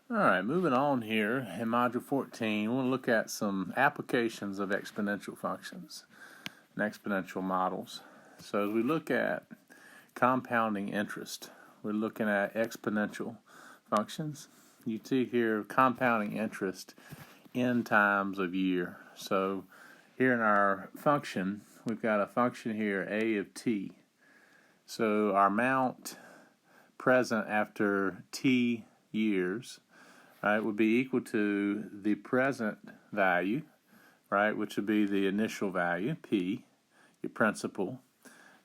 Alright, moving on here in Module 14, we'll look at some applications of exponential functions and exponential models. So as we look at compounding interest, we're looking at exponential functions. You see here compounding interest in times of year. So here in our function, we've got a function here, a of t. So our amount present after t years, right, would be equal to the present value, right, which would be the initial value, P, your principal,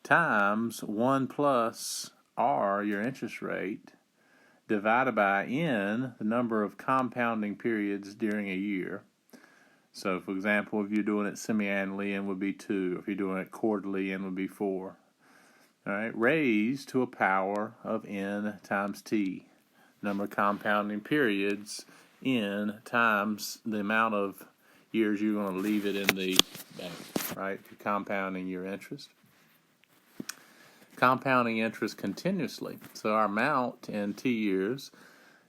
times 1 plus R, your interest rate, divided by N, the number of compounding periods during a year. So, for example, if you're doing it semi-annually, N would be 2. If you're doing it quarterly, N would be 4. All right, raised to a power of N times T. Number of compounding periods in times the amount of years you're going to leave it in the bank, right? You're compounding your interest. Compounding interest continuously. So our amount in T years,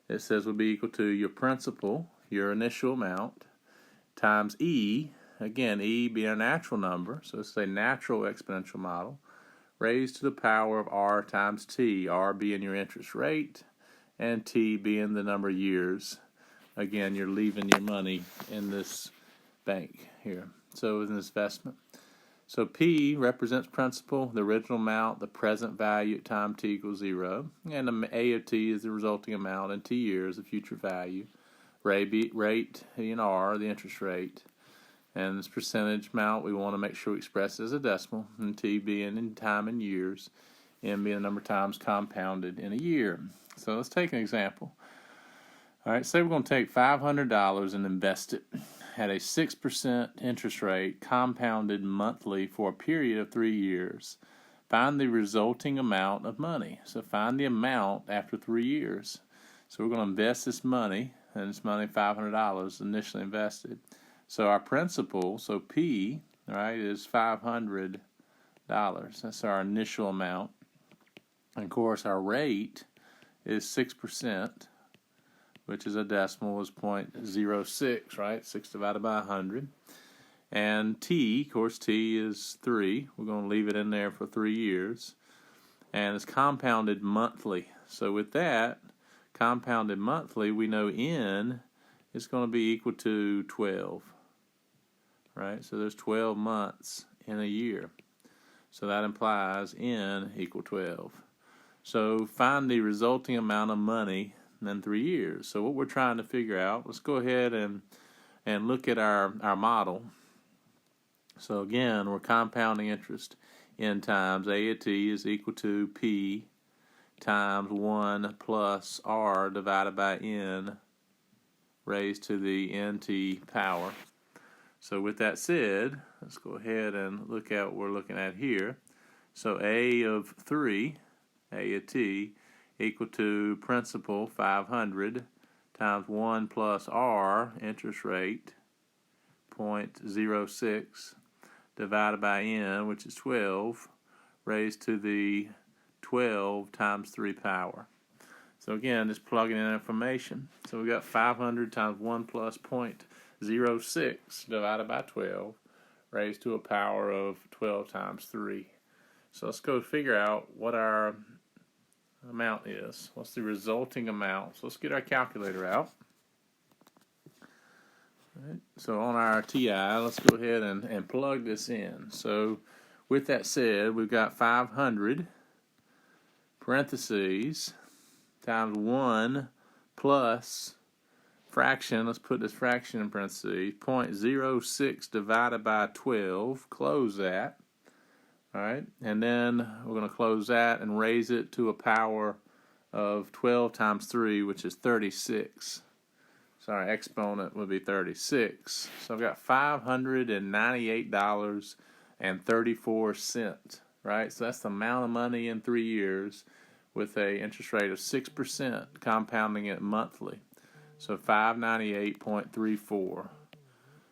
it says, will be equal to your principal, your initial amount, times E, again, E being a natural number, so it's a natural exponential model, raised to the power of R times T, R being your interest rate, and T being the number of years. Again, you're leaving your money in this bank here. So in this investment. So P represents principal, the original amount, the present value at time T equals 0. And the A of T is the resulting amount in T years, the future value. Rate in R, the interest rate. And this percentage amount we want to make sure we express as a decimal, and T being in time and years, N being the number of times compounded in a year. So let's take an example. All right, say we're going to take $500 and invest it at a 6% interest rate compounded monthly for a period of 3 years. Find the resulting amount of money. So find the amount after 3 years. So we're going to invest this money, and this money, $500 initially invested. So our principal, so P, right, is $500. That's our initial amount. And of course, our rate is 6%, which is a decimal, is 0.06, right? 6 divided by 100. And T, of course, T is 3. We're going to leave it in there for 3 years. And it's compounded monthly. So with that, compounded monthly, we know N is going to be equal to 12, right? So there's 12 months in a year. So that implies N equal 12. So find the resulting amount of money in 3 years. So what we're trying to figure out, let's go ahead and look at our model. So again, we're compounding interest in times. A of T is equal to P times 1 plus R divided by N raised to the NT power. So with that said, let's go ahead and look at what we're looking at here. So A of 3, A of T, equal to principal 500 times 1 plus R, interest rate, 0.06, divided by N, which is 12, raised to the 12 times 3 power. So again, just plugging in information. So we got 500 times 1 plus 0.06 divided by 12, raised to a power of 12 times 3. So let's go figure out what our amount is. What's the resulting amount? So let's get our calculator out. All right. So on our TI, let's go ahead and plug this in. So with that said, we've got 500 parentheses times 1 plus fraction, let's put this fraction in parentheses, 0.06 divided by 12, close that. All right, and then we're going to close that and raise it to a power of 12 times 3, which is 36. So our exponent would be 36. So I've got $598.34, right? So that's the amount of money in 3 years with a interest rate of 6%, compounding it monthly. So 598.34.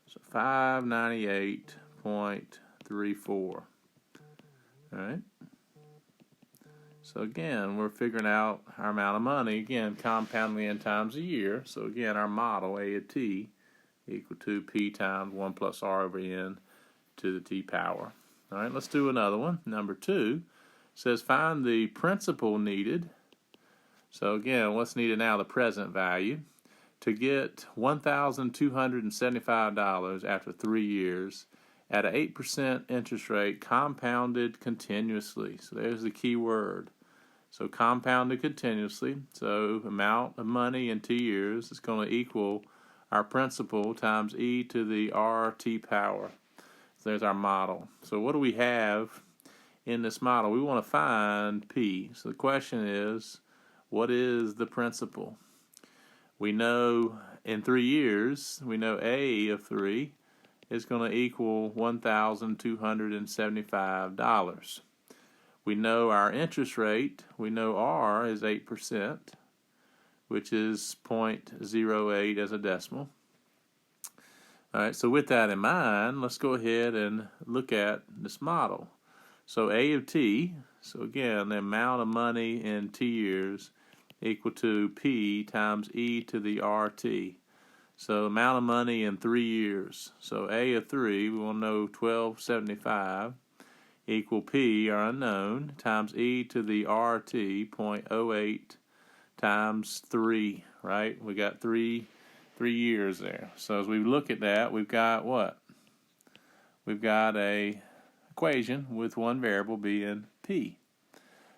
So 598.34. All right. So again, we're figuring out our amount of money, again, compounding n times a year. So again, our model, A of t, equal to P times 1 plus R over N to the T power. All right, let's do another one. Number 2 says find the principal needed. So again, what's needed now? The present value. To get $1,275 after 3 years at an 8% interest rate compounded continuously. So there's the key word. So compounded continuously. So amount of money in 2 years is going to equal our principal times e to the RT power. So there's our model. So what do we have in this model? We want to find P. So the question is, what is the principal? We know in 3 years, we know A of 3 is going to equal $1,275. We know our interest rate, we know R is 8%, which is 0.08 as a decimal. All right, so with that in mind, let's go ahead and look at this model. So A of t, so again, the amount of money in t years equal to P times e to the RT. So amount of money in 3 years. So A of 3, we want to know $1,275 equal P, our unknown, times e to the RT, 0.08 times 3, right? We got 3 years there. So as we look at that, we've got what? We've got a equation with one variable being P.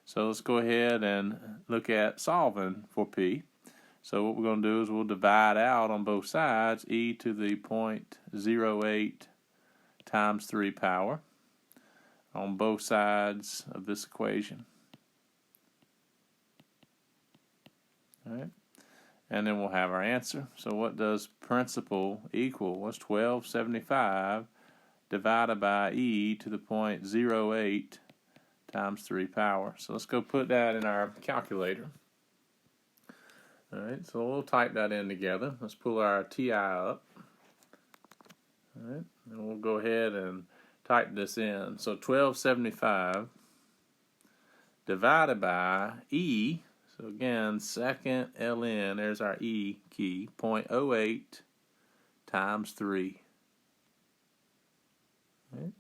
So let's go ahead and look at solving for P. So what we're going to do is we'll divide out on both sides e to the 0.08 times 3 power on both sides of this equation. All right. And then we'll have our answer. So what does principal equal? What's 1275 divided by e to the 0.08 times 3 power? So let's go put that in our calculator. All right, so we'll type that in together. Let's pull our TI up. All right, and we'll go ahead and type this in. So 1275 divided by E, so again, second ln, there's our E key, 0.08 times 3. Right.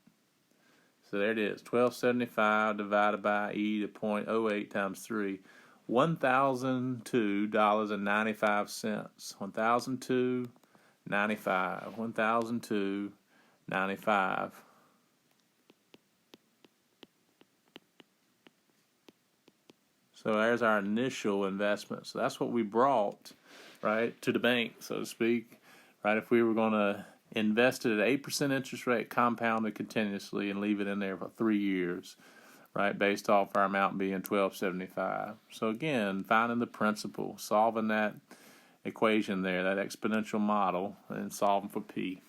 So there it is, 1275 divided by E to 0.08 times 3. $1,002.95. $1,002.95. $1,002.95. So there's our initial investment. So that's what we brought, right, to the bank, so to speak, right? If we were going to invest it at 8% interest rate, compounded continuously, and leave it in there for 3 years, right, based off our amount being $1,275. So again, finding the principal, solving that equation there, that exponential model, and solving for P.